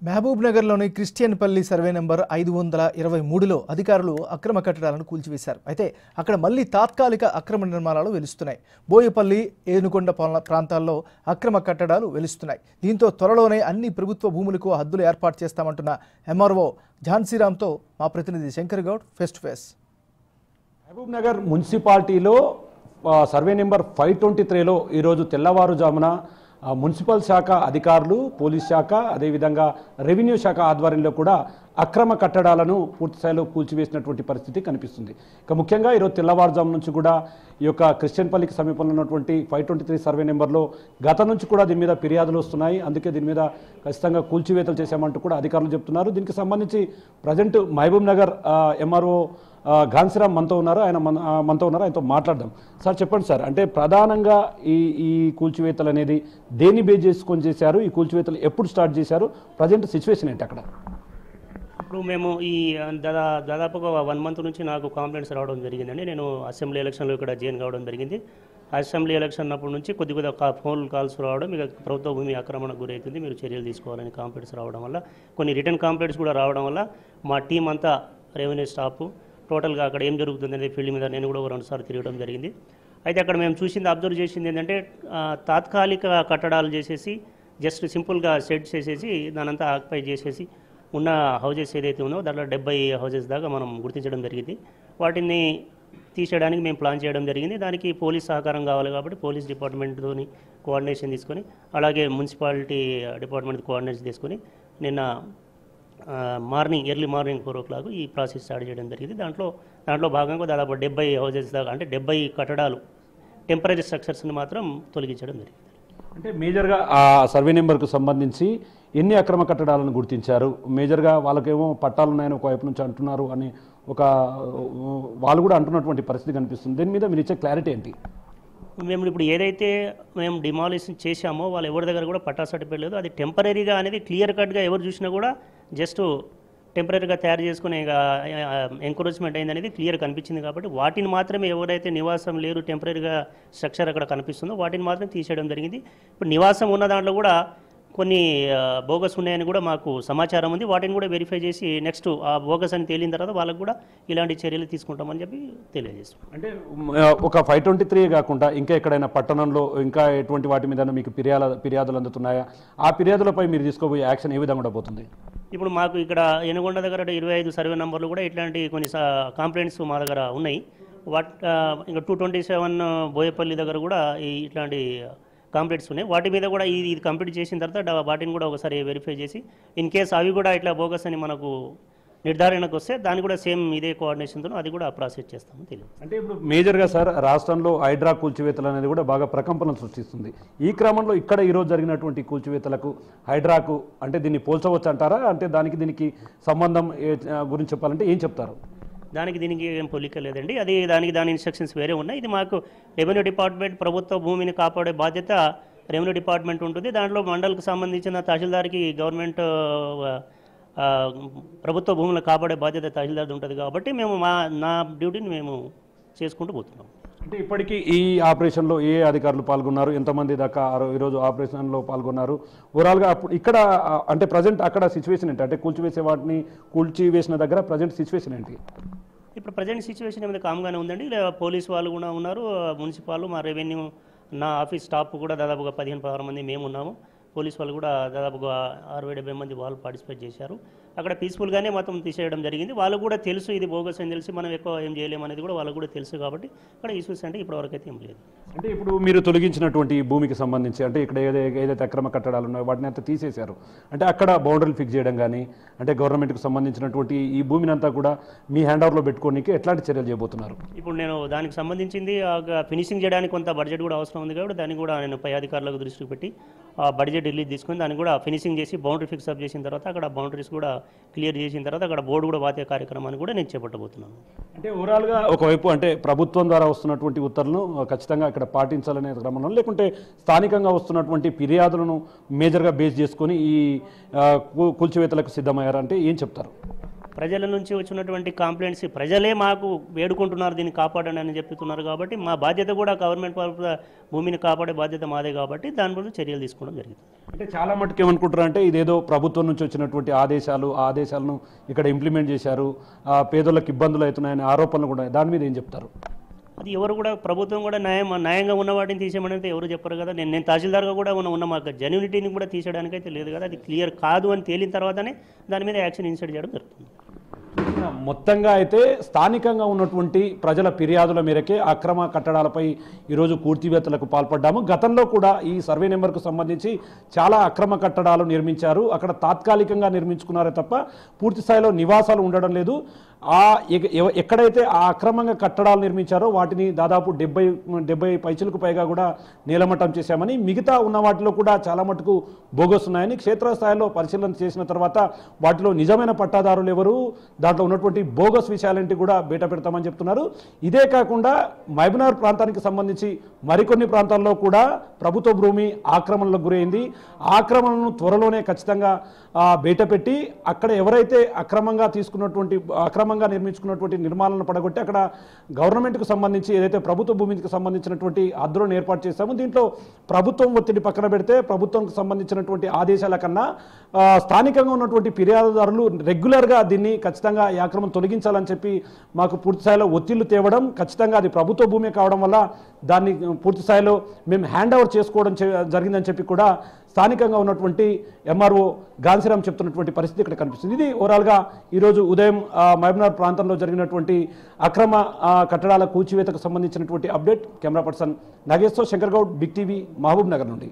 మహబూబ్ నగర్లోని క్రిస్టియన్పల్లి survey number 523లో అధికారులు అక్రమ కట్టడాలను కూల్చివేశారు. అయితే అక్కడ మళ్లీ తాత్కాలిక అక్రమ నిర్మాణాలు వెలుస్తున్నాయి. బోయపల్లి, ఏనుకొండ ప్రాంతాల్లో అక్రమ కట్టడాలు వెలుస్తున్నాయి. దీంతో త్వరలోనే అన్ని ప్రభుత్వ భూములకు హద్దులు ఏర్పాటు చేస్తామంటున్న ఎంఆర్ఓ ఝాన్సీరామ్తో మా ప్రతినిధి Shankar Goud face to face. Mahabubnagar మున్సిపాలిటీలో సర్వే నెంబర్ 523లో ఈరోజు తెల్లవారుజామున మున్సిపల్ శాఖ అధికారులు, పోలీస్ శాఖ, అదేవిధంగా రెవెన్యూ శాఖ ఆధ్వర్యంలో కూడా అక్రమ కట్టడాలను పూర్తిస్థాయిలో కూల్చివేసినటువంటి పరిస్థితి కనిపిస్తుంది. ఇక ముఖ్యంగా ఈరోజు తెల్లవారుజాము నుంచి కూడా ఈ యొక్క క్రిస్టియన్పల్లికి సమీపంలో ఉన్నటువంటి 523 సర్వే నెంబర్లో గత నుంచి కూడా దీని మీద ఫిర్యాదులు వస్తున్నాయి. అందుకే దీని మీద ఖచ్చితంగా కూల్చివేతలు చేశామంటూ కూడా అధికారులు చెప్తున్నారు. దీనికి సంబంధించి ప్రజెంట్ మహబూబ్ నగర్ ఎంఆర్ఓ ఝాన్సీరామ్ మనతో ఉన్నారు. ఆయనతో మాట్లాడదాం. సార్ చెప్పండి సార్, అంటే ప్రధానంగా ఈ కూల్చివేతలు అనేది దేన్ని బేస్ చేసుకొని చేశారు? ఈ కూల్చివేతలు ఎప్పుడు స్టార్ట్ చేశారు? ప్రజెంట్ సిచ్యువేషన్ ఏంటి అక్కడ? ఇప్పుడు మేము ఈ దాదాపుగా 1 మంత్ నుంచి నాకు కాంప్లైంట్స్ రావడం జరిగిందండి. నేను అసెంబ్లీ ఎలక్షన్లో ఇక్కడ జాయిన్ కావడం జరిగింది. అసెంబ్లీ ఎలక్షన్ అప్పటి నుంచి కొద్దిగా ఫోన్ కాల్స్ రావడం, ఇక ప్రభుత్వ భూమి ఆక్రమణకు గురవుతుంది, మీరు చర్యలు తీసుకోవాలని కాంప్లైంట్స్ రావడం వల్ల, కొన్ని రిటర్న్ కాంప్లైంట్స్ కూడా రావడం వల్ల మా టీం అంతా రెవెన్యూ స్టాఫ్ టోటల్గా అక్కడ ఏం జరుగుతుంది అనేది ఫీల్డ్ మీద నేను కూడా 2 సార్లు తిరగడం జరిగింది. అయితే అక్కడ మేము అబ్జర్వ్ చేసింది ఏంటంటే తాత్కాలిక కట్టడాలు చేసేసి జస్ట్ సింపుల్గా సెట్ చేసేసి దానంతా ఆక్యుపై చేసేసి ఉన్న హౌజెస్ ఏదైతే ఉందో దాంట్లో 70 హౌజెస్ దాకా మనం గుర్తించడం జరిగింది. వాటిని తీసేయడానికి మేము ప్లాన్ చేయడం జరిగింది. దానికి పోలీస్ సహకారం కావాలి కాబట్టి పోలీస్ డిపార్ట్మెంట్తో కోఆర్డినేషన్ తీసుకొని, అలాగే మున్సిపాలిటీ డిపార్ట్మెంట్ కోఆర్డినేషన్ తీసుకొని నిన్న ఎర్లీ మార్నింగ్ 4 o'clock ఈ ప్రాసెస్ స్టార్ట్ చేయడం జరిగింది. దాంట్లో భాగంగా దాదాపు 70 హౌజెస్ దాకా, అంటే 70 కట్టడాలు టెంపరీ స్ట్రక్చర్స్ని మాత్రం తొలగించడం జరిగింది. అంటే మేజర్గా ఆ సర్వే నెంబర్కు సంబంధించి ఎన్ని అక్రమ కట్టడాలను గుర్తించారు? మేజర్గా వాళ్ళకేమో పట్టాలు ఉన్నాయని ఒకవైపు నుంచి అంటున్నారు అని వాళ్ళు కూడా అంటున్నటువంటి పరిస్థితి కనిపిస్తుంది. దీని మీద మీరు ఇచ్చే క్లారిటీ ఏంటి? మేము ఇప్పుడు ఏదైతే మేము డిమాలిషన్ చేశామో వాళ్ళ ఎవరి దగ్గర కూడా పట్టా సర్టిఫికేట్ లేదు. అది టెంపరీగా అనేది క్లియర్ కట్గా ఎవరు చూసినా కూడా జస్ట్ టెంపరీగా తయారు చేసుకునే ఎంకరేజ్మెంట్ అయింది అనేది క్లియర్ కనిపించింది. కాబట్టి వాటిని మాత్రమే ఎవరైతే నివాసం లేరు, టెంపరీగా స్ట్రక్చర్ అక్కడ కనిపిస్తుందో వాటిని మాత్రం తీసేయడం జరిగింది. ఇప్పుడు నివాసం ఉన్న దాంట్లో కూడా కొన్ని బోగస్ ఉన్నాయని కూడా మాకు సమాచారం ఉంది. వాటిని కూడా వెరిఫై చేసి నెక్స్ట్ ఆ బోగస్ అని తేలిన తర్వాత వాళ్ళకు కూడా ఇలాంటి చర్యలు తీసుకుంటామని చెప్పి తెలియజేస్తాం. అంటే ఒక 523 కాకుండా ఇంకా ఎక్కడైనా పట్టణంలో ఇంకా ఎటువంటి వాటి మీద మీకు ఫిర్యాదులు అందుతున్నాయా? ఆ ఫిర్యాదులపై మీరు తీసుకోబోయే యాక్షన్ ఏ విధంగా ఉండబోతుంది? ఇప్పుడు మాకు ఇక్కడ ఏనుకొండ దగ్గర 25 సర్వే నెంబర్లు కూడా ఇట్లాంటి కొన్ని కంప్లైంట్స్ మా దగ్గర ఉన్నాయి. ఇంకా 227 బోయపల్లి దగ్గర కూడా ఇట్లాంటి కంప్లీట్స్ ఉన్నాయి. వాటి మీద కూడా ఇది కంప్లీట్ చేసిన తర్వాత వాటిని కూడా ఒకసారి వెరిఫై చేసి ఇన్ కేస్ అవి కూడా ఇట్లా బోగస్ అని మనకు నిర్ధారణకు వస్తే దాన్ని కూడా సేమ్ ఇదే కోఆర్డినేషన్తో అది కూడా ప్రాసెస్ చేస్తామని తెలియదు. అంటే ఇప్పుడు మేజర్గా సార్ రాష్ట్రంలో హైడ్రా కూల్చివేతలు అనేది కూడా బాగా ప్రకంపనలు సృష్టిస్తుంది. ఈ క్రమంలో ఇక్కడ ఈరోజు జరిగినటువంటి కూల్చివేతలకు హైడ్రాకు అంటే దీన్ని పోల్చవచ్చు అంటారా? అంటే దీనికి సంబంధం గురించి చెప్పాలంటే ఏం చెప్తారు? దీనికి ఏం పొలిక లేదండి. దాని ఇన్స్ట్రక్షన్స్ వేరే ఉన్నాయి. ఇది మాకు రెవెన్యూ డిపార్ట్మెంట్ ప్రభుత్వ భూమిని కాపాడే బాధ్యత రెవెన్యూ డిపార్ట్మెంట్ ఉంటుంది. దాంట్లో మండలకు సంబంధించిన తహసీల్దార్కి గవర్నమెంట్ ప్రభుత్వ భూములను కాపాడే బాధ్యత తహసీల్దార్ ఉంటుంది. కాబట్టి నా డ్యూటీని మేము చేసుకుంటూ పోతున్నాం. అంటే ఇప్పటికీ ఈ ఆపరేషన్లో ఏ అధికారులు పాల్గొన్నారు? ఎంతమంది దాకా ఈరోజు ఆపరేషన్లో పాల్గొన్నారు? ఓవరాల్గా ఇక్కడ అంటే ప్రజెంట్ అక్కడ సిచ్యువేషన్ ఏంటి? అంటే కూల్చివేసిన దగ్గర ప్రజెంట్ సిచ్యువేషన్ ఏంటి? ఇప్పుడు ప్రజెంట్ సిచ్యువేషన్ ఏమైనా కామ్గానే ఉందండి. పోలీసు వాళ్ళు కూడా ఉన్నారు, మున్సిపాల్, మా రెవెన్యూ, నా ఆఫీస్ స్టాఫ్ కూడా దాదాపుగా 15-16 మంది మేము ఉన్నాము. పోలీసు వాళ్ళు కూడా దాదాపుగా 60-70 మంది వాళ్ళు పార్టిసిపేట్ చేశారు. అక్కడ పీస్ఫుల్గానే మొత్తం తీసేయడం జరిగింది. వాళ్ళకు కూడా తెలుసు ఇది బోగస్ అని తెలిసి మనం ఎక్కువ ఏం చేయలేము అనేది కూడా వాళ్ళకు కూడా తెలుసు. కాబట్టి ఇక్కడ ఇష్యూస్ అంటే ఇప్పటివరకు అయితే ఏం లేదు. అంటే ఇప్పుడు మీరు తొలగించినటువంటి భూమికి సంబంధించి అంటే ఇక్కడ ఏదైతే అక్రమ కట్టడాలు ఉన్నాయో వాటిని అంతా తీసేశారు. అంటే అక్కడ బౌండరీలు ఫిక్స్ చేయడం కానీ అంటే గవర్నమెంట్కి సంబంధించినటువంటి ఈ భూమిని అంతా కూడా మీ హ్యాండ్ ఓవర్లో పెట్టుకోనికి ఎట్లాంటి చర్యలు చేయబోతున్నారు? ఇప్పుడు నేను దానికి సంబంధించింది ఫినిషింగ్ చేయడానికి కొంత బడ్జెట్ కూడా అవసరం ఉంది. కాబట్టి దాన్ని కూడా నేను పై అధికారులకు దృష్టికి పెట్టి ఆ బడ్జెట్ రిలీజ్ తీసుకుని దాన్ని కూడా ఫినిషింగ్ చేసి బౌండరీ ఫిక్స్ అప్ చేసిన తర్వాత అక్కడ బౌండరీస్ కూడా క్లియర్ చేసిన తర్వాత అక్కడ బోర్డు కూడా వాతే కార్యక్రమాన్ని కూడా నేను చేపట్టబోతున్నాను. అంటే ఓవరాల్గా ఒకవైపు అంటే ప్రభుత్వం ద్వారా వస్తున్నటువంటి ఉత్తర్వులను ఖచ్చితంగా ఇక్కడ పాటించాలనే క్రమంలో, లేకుంటే స్థానికంగా వస్తున్నటువంటి ఫిర్యాదులను మేజర్గా బేస్ చేసుకొని ఈ కూల్చివేతలకు సిద్ధమయ్యారంటే ఏం చెప్తారు? ప్రజల నుంచి వచ్చినటువంటి కంప్లైంట్స్ ప్రజలే మాకు వేడుకుంటున్నారు దీన్ని కాపాడండి అని చెప్తున్నారు కాబట్టి మా బాధ్యత కూడా గవర్నమెంట్ భూమిని కాపాడే బాధ్యత మాదే కాబట్టి దాని గురించి చర్యలు తీసుకోవడం జరిగింది. అంటే చాలా మటుకు ఏమనుకుంటారు అంటే ఇదేదో ప్రభుత్వం నుంచి వచ్చినటువంటి ఆదేశాలు, ఆ ఆదేశాలను ఇక్కడ ఇంప్లిమెంట్ చేశారు, పేదలకు ఇబ్బందులు అవుతున్నాయనే ఆరోపణలు కూడా దాని మీద ఏం చెప్తారు? అది ఎవరు కూడా ప్రభుత్వం కూడా న్యాయంగా ఉన్న వాటిని తీసేయమని ఎవరు చెప్పరు కదా. నేను తహసీల్దార్గా కూడా ఉన్న మాకు జెన్యూనిటీని కూడా తీసేయడానికి అయితే లేదు కదా. అది క్లియర్ కాదు అని తేలిన తర్వాతనే దాని మీద యాక్షన్ ఇన్సైడ్ చేయడం జరుగుతుంది. మొత్తంగా అయితే స్థానికంగా ఉన్నటువంటి ప్రజల ఫిర్యాదుల మేరకే అక్రమ కట్టడాలపై ఈరోజు కూల్చివేతలకు పాల్పడ్డాము. గతంలో కూడా ఈ సర్వే నెంబర్కు సంబంధించి చాలా అక్రమ కట్టడాలు నిర్మించారు. అక్కడ తాత్కాలికంగా నిర్మించుకున్నారే తప్ప పూర్తి స్థాయిలో నివాసాలు ఉండడం లేదు. ఎక్కడైతే ఆ అక్రమంగా కట్టడాలు నిర్మించారో వాటిని దాదాపు 70 పైసలకు పైగా కూడా నీలమట్టం చేశామని, మిగతా ఉన్న వాటిలో కూడా చాలా మటుకు బోగస్ ఉన్నాయని క్షేత్రస్థాయిలో పరిశీలన చేసిన తర్వాత వాటిలో నిజమైన పట్టాదారులు ఎవరు, దాంట్లో ఉన్నటువంటి బోగస్ విషయాలంటి కూడా బయట పెడతామని చెప్తున్నారు. ఇదే కాకుండా మహబూబ్నగర్ ప్రాంతానికి సంబంధించి మరికొన్ని ప్రాంతాల్లో కూడా ప్రభుత్వ భూమి ఆక్రమణలకు గురైంది. ఆక్రమణను త్వరలోనే ఖచ్చితంగా బయటపెట్టి అక్కడ ఎవరైతే అక్రమంగా నిర్మించుకున్నటువంటి నిర్మాణాలను పడగొట్టి అక్కడ గవర్నమెంట్కు సంబంధించి ఏదైతే ప్రభుత్వ భూమికి సంబంధించినటువంటి హద్దులను ఏర్పాటు చేస్తామో దీంట్లో ప్రభుత్వం ఒత్తిడి పక్కన పెడితే ప్రభుత్వంకు సంబంధించినటువంటి ఆదేశాల కన్నా స్థానికంగా ఉన్నటువంటి ఫిర్యాదుదారులు రెగ్యులర్గా దీన్ని ఖచ్చితంగా ఈ ఆక్రమణ తొలగించాలని చెప్పి మాకు పూర్తి స్థాయిలో ఒత్తిళ్లు తేవడం, ఖచ్చితంగా అది ప్రభుత్వ భూమి కావడం వల్ల దాన్ని పూర్తి స్థాయిలో మేము హ్యాండ్ ఓవర్ చేసుకోవడం జరిగిందని చెప్పి కూడా స్థానికంగా ఉన్నటువంటి ఎంఆర్ఓ గాంధీరామ్ చెప్తున్నటువంటి పరిస్థితి ఇక్కడ కనిపిస్తుంది. ఇది ఓవరాల్గా ఈరోజు ఉదయం మహబూబ్నగర్ ప్రాంతంలో జరిగినటువంటి అక్రమ కట్టడాల కూల్చివేతకు సంబంధించినటువంటి update. Camera person Nageshwar, Shankar Goud, big TV, Mahabubnagar నుండి.